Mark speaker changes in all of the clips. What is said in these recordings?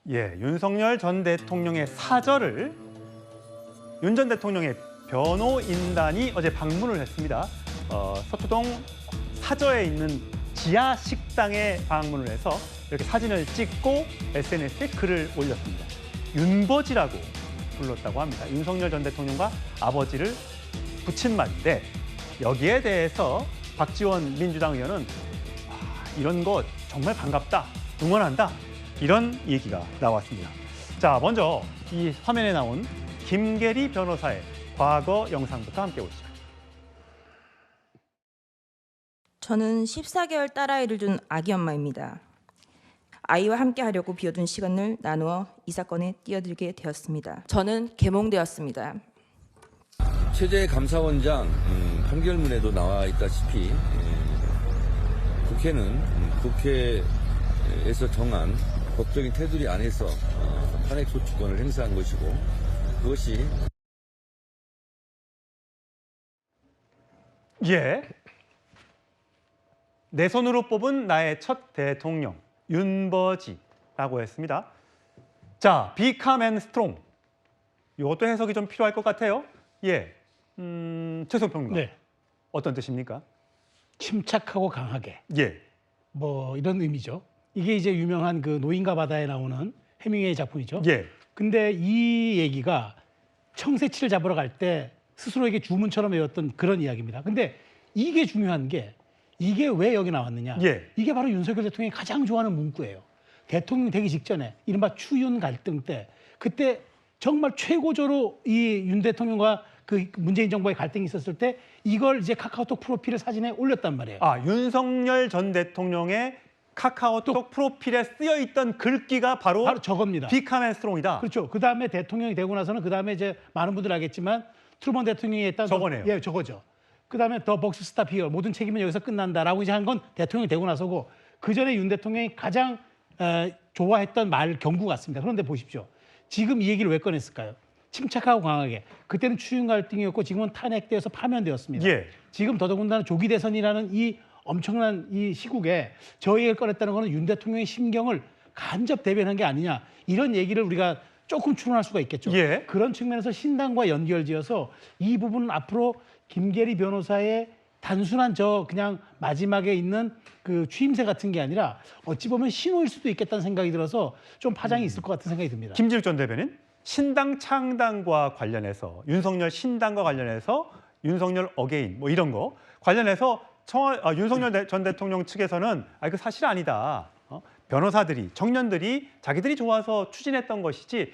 Speaker 1: 예, 윤석열 전 대통령의 사절을 윤 전 대통령의 변호인단이 어제 방문을 했습니다. 서초동 사저에 있는 지하 식당에 방문을 해서 이렇게 사진을 찍고 SNS에 글을 올렸습니다. 윤버지라고 불렀다고 합니다. 윤석열 전 대통령과 아버지를 붙인 말인데 여기에 대해서 박지원 민주당 의원은 이런 거 정말 반갑다, 응원한다 이런 얘기가 나왔습니다. 자, 먼저 이 화면에 나온 김계리 변호사의 과거 영상부터 함께 보시죠.
Speaker 2: 저는 14개월 딸아이를 둔 아기 엄마입니다. 아이와 함께 하려고 비워둔 시간을 나누어 이 사건에 뛰어들게 되었습니다. 저는 개몽되었습니다.
Speaker 3: 최재 감사원장 판결문에도 나와 있다시피 국회는 국회에서 정한 법적인 테두리 안에서 탄핵소추권을 행사한 것이고 그것이
Speaker 1: 예, 내 손으로 뽑은 나의 첫 대통령 윤버지라고 했습니다. 자, 비캄 앤 스트롱 이것도 해석이 좀 필요할 것 같아요. 예, 최소영 평론가.
Speaker 4: 네.
Speaker 1: 어떤 뜻입니까?
Speaker 4: 침착하고 강하게
Speaker 1: 예,
Speaker 4: 뭐 이런 의미죠. 이게 이제 유명한 그 노인과 바다에 나오는 해밍웨이 작품이죠.
Speaker 1: 예,
Speaker 4: 근데 이 얘기가 청새치를 잡으러 갈 때 스스로에게 주문처럼 외웠던 그런 이야기입니다. 근데 이게 중요한 게 이게 왜 여기 나왔느냐?
Speaker 1: 예.
Speaker 4: 이게 바로 윤석열 대통령이 가장 좋아하는 문구예요. 대통령 되기 직전에 이른바 추윤 갈등 때 그때 정말 최고조로 이 윤 대통령과 그 문재인 정부의 갈등이 있었을 때 이걸 이제 카카오톡 프로필 사진에 올렸단 말이에요.
Speaker 1: 아, 윤석열 전 대통령의 카카오톡 프로필에 쓰여 있던 글귀가 바로
Speaker 4: 저겁니다.
Speaker 1: 비캄 앤 스트롱이다.
Speaker 4: 그렇죠. 그 다음에 대통령이 되고 나서는 그 다음에 이제 많은 분들 알겠지만 트루먼 대통령이 했던
Speaker 1: 저거네요.
Speaker 4: 예, 저거죠. 그 다음에 더 벅스 스탑 히어 모든 책임은 여기서 끝난다라고 이제 한 건 대통령이 되고 나서고 그 전에 윤 대통령이 가장 좋아했던 말 경구 같습니다. 그런데 보십시오. 지금 이 얘기를 왜 꺼냈을까요? 침착하고 강하게. 그때는 추윤 갈등이었고 지금은 탄핵되어서 파면되었습니다.
Speaker 1: 예.
Speaker 4: 지금 더더군다나 조기 대선이라는 이 엄청난 이 시국에 저 얘기를 꺼냈다는 것은 윤 대통령의 심경을 간접 대변한 게 아니냐 이런 얘기를 우리가 조금 추론할 수가 있겠죠.
Speaker 1: 예.
Speaker 4: 그런 측면에서 신당과 연결지어서 이 부분은 앞으로 김계리 변호사의 단순한 저 그냥 마지막에 있는 그 취임새 같은 게 아니라 어찌 보면 신호일 수도 있겠다는 생각이 들어서 좀 파장이 있을 것 같은 생각이 듭니다.
Speaker 1: 김진욱 전 대변인, 신당 창당과 관련해서 윤석열 신당과 관련해서 윤석열 어게인 뭐 이런 거 관련해서 윤석열 전 대통령 측에서는 그 사실 아니다. 변호사들이 청년들이 자기들이 좋아서 추진했던 것이지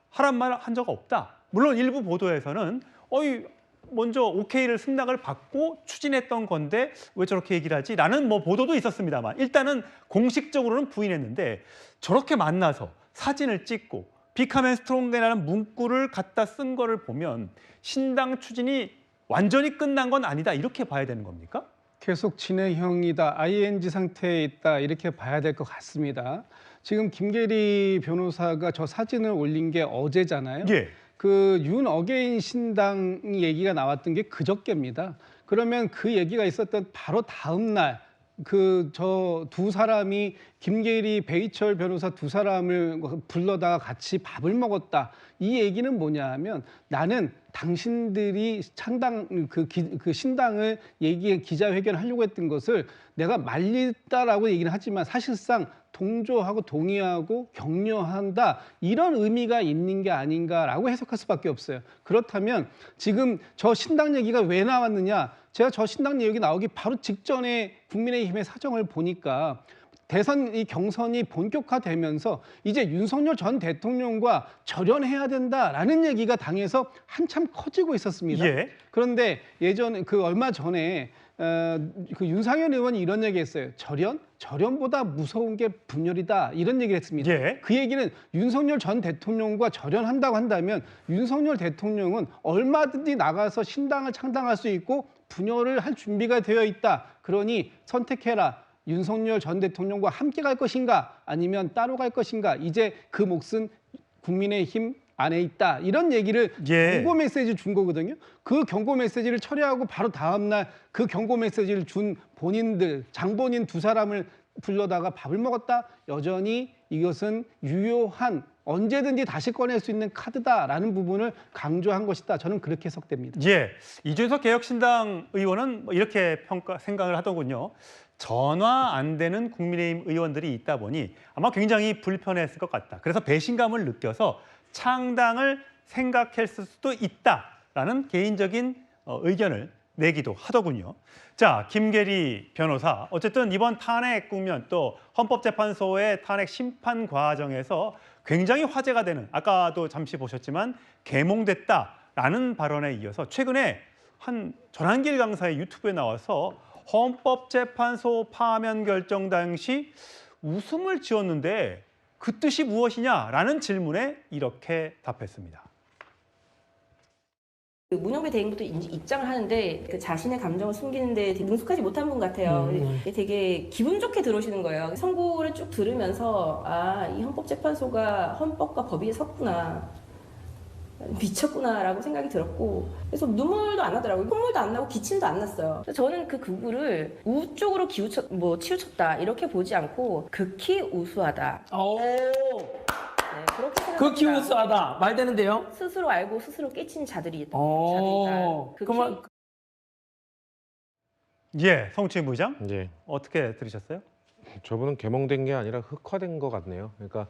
Speaker 1: 하란 말 한 적 없다. 물론 일부 보도에서는 먼저 오케이를 승낙을 받고 추진했던 건데 왜 저렇게 얘기를 하지? 라는 뭐 보도도 있었습니다만 일단은 공식적으로는 부인했는데 저렇게 만나서 사진을 찍고 비캄 앤 스트롱이라는 문구를 갖다 쓴 거를 보면 신당 추진이 완전히 끝난 건 아니다 이렇게 봐야 되는 겁니까?
Speaker 5: 계속 진행형이다, ING 상태에 있다 이렇게 봐야 될 것 같습니다. 지금 김계리 변호사가 저 사진을 올린 게 어제잖아요.
Speaker 1: 예.
Speaker 5: 그 윤 어게인 신당 얘기가 나왔던 게 그저께입니다. 그러면 그 얘기가 있었던 바로 다음 날 저 두 사람이 김계리, 배희철 변호사 두 사람을 불러다가 같이 밥을 먹었다. 이 얘기는 뭐냐 하면 나는 당신들이 그 신당을 기자회견하려고 했던 것을 내가 말리다라고 얘기는 하지만 사실상 동조하고 동의하고 격려한다 이런 의미가 있는 게 아닌가라고 해석할 수밖에 없어요. 그렇다면 지금 저 신당 얘기가 왜 나왔느냐? 제가 저 신당 얘기 나오기 바로 직전에 국민의힘의 사정을 보니까 대선 이 경선이 본격화되면서 이제 윤석열 전 대통령과 절연해야 된다라는 얘기가 당에서 한참 커지고 있었습니다.
Speaker 1: 예.
Speaker 5: 그런데 얼마 전에 그 윤상현 의원이 이런 얘기했어요. 절연보다 무서운 게 분열이다 이런 얘기를 했습니다.
Speaker 1: 예.
Speaker 5: 그 얘기는 윤석열 전 대통령과 절연한다고 한다면 윤석열 대통령은 얼마든지 나가서 신당을 창당할 수 있고 분열을 할 준비가 되어 있다. 그러니 선택해라. 윤석열 전 대통령과 함께 갈 것인가 아니면 따로 갈 것인가 이제 그 몫은 국민의힘 안에 있다 이런 얘기를 경고 메시지 준 거거든요. 그 경고 메시지를 처리하고 바로 다음 날 그 경고 메시지를 준 장본인 두 사람을 불러다가 밥을 먹었다. 여전히 이것은 유효한 언제든지 다시 꺼낼 수 있는 카드다라는 부분을 강조한 것이다. 저는 그렇게 해석됩니다.
Speaker 1: 예, 이준석 개혁신당 의원은 뭐 이렇게 생각을 하더군요. 전화 안 되는 국민의힘 의원들이 있다 보니 아마 굉장히 불편했을 것 같다. 그래서 배신감을 느껴서 창당을 생각했을 수도 있다라는 개인적인 의견을 내기도 하더군요. 자, 김계리 변호사. 어쨌든 이번 탄핵 국면 또 헌법재판소의 탄핵 심판 과정에서 굉장히 화제가 되는, 아까도 잠시 보셨지만 계몽됐다라는 발언에 이어서 최근에 한 전한길 강사의 유튜브에 나와서 헌법재판소 파면 결정 당시 웃음을 지었는데 그 뜻이 무엇이냐라는 질문에 이렇게 답했습니다.
Speaker 2: 그 문영배 대행부도 입장을 하는데 그 자신의 감정을 숨기는데 되게 능숙하지 못한 분 같아요. 되게 기분 좋게 들어오시는 거예요. 선고를 쭉 들으면서 아, 이 헌법재판소가 헌법과 법이 섰구나. 미쳤구나라고 생각이 들었고 그래서 눈물도 안 나더라고요. 콧물도 안 나고 기침도 안 났어요. 그래서 저는 그 구구를 우 쪽으로 치우쳤다 이렇게 보지 않고 극히 우수하다.
Speaker 6: 오,
Speaker 2: 네, 그렇게 생각합니다.
Speaker 6: 극히 우수하다. 말 되는데요?
Speaker 2: 스스로 알고 스스로 깨친 자들이다.
Speaker 6: 오,
Speaker 2: 극히
Speaker 6: 그만
Speaker 1: 예, 성추인 부장
Speaker 7: 예,
Speaker 1: 어떻게 들으셨어요?
Speaker 7: 저분은 계몽된 게 아니라 흑화된 것 같네요. 그러니까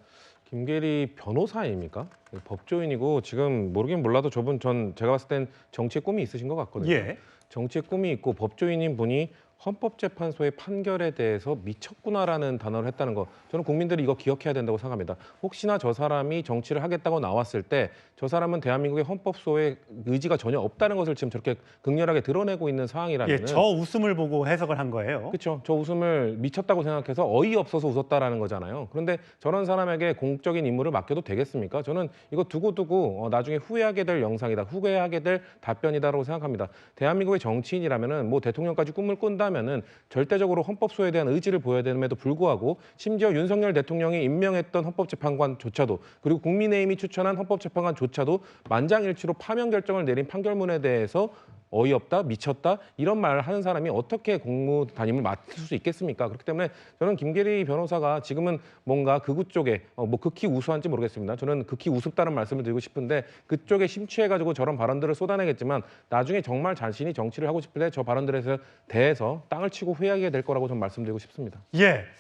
Speaker 7: 김계리 변호사입니까? 법조인이고 지금 모르긴 몰라도 저분 제가 봤을 땐 정치의 꿈이 있으신 것 같거든요.
Speaker 1: 예.
Speaker 7: 정치의 꿈이 있고 법조인인 분이 헌법재판소의 판결에 대해서 미쳤구나라는 단어를 했다는 거, 저는 국민들이 이거 기억해야 된다고 생각합니다. 혹시나 저 사람이 정치를 하겠다고 나왔을 때 저 사람은 대한민국의 헌법소에 의지가 전혀 없다는 것을 지금 저렇게 극렬하게 드러내고 있는 상황이라면
Speaker 1: 예, 저 웃음을 보고 해석을 한 거예요.
Speaker 7: 그렇죠. 저 웃음을 미쳤다고 생각해서 어이없어서 웃었다라는 거잖아요. 그런데 저런 사람에게 공적인 임무를 맡겨도 되겠습니까? 저는 이거 두고두고 나중에 후회하게 될 영상이다, 후회하게 될 답변이다라고 생각합니다. 대한민국의 정치인이라면은 뭐 대통령까지 꿈을 꾼다면은 절대적으로 헌법소에 대한 의지를 보여야 됨에도 불구하고 심지어 윤석열 대통령이 임명했던 헌법재판관조차도 그리고 국민의힘이 추천한 헌법재판관조차도 만장일치로 파면 결정을 내린 판결문에 대해서 어이없다, 미쳤다 이런 말을 하는 사람이 어떻게 공무 담임을 맡을 수 있겠습니까? 그렇기 때문에 저는 김계리 변호사가 지금은 뭔가 극우 쪽에 뭐 극히 우수한지 모르겠습니다. 저는 극히 우습다는 말씀을 드리고 싶은데 그쪽에 심취해가지고 저런 발언들을 쏟아내겠지만 나중에 정말 자신이 정치를 하고 싶을 때 저 발언들에 대해서 땅을 치고 후회하게 될 거라고 좀 말씀드리고 싶습니다.
Speaker 1: 예,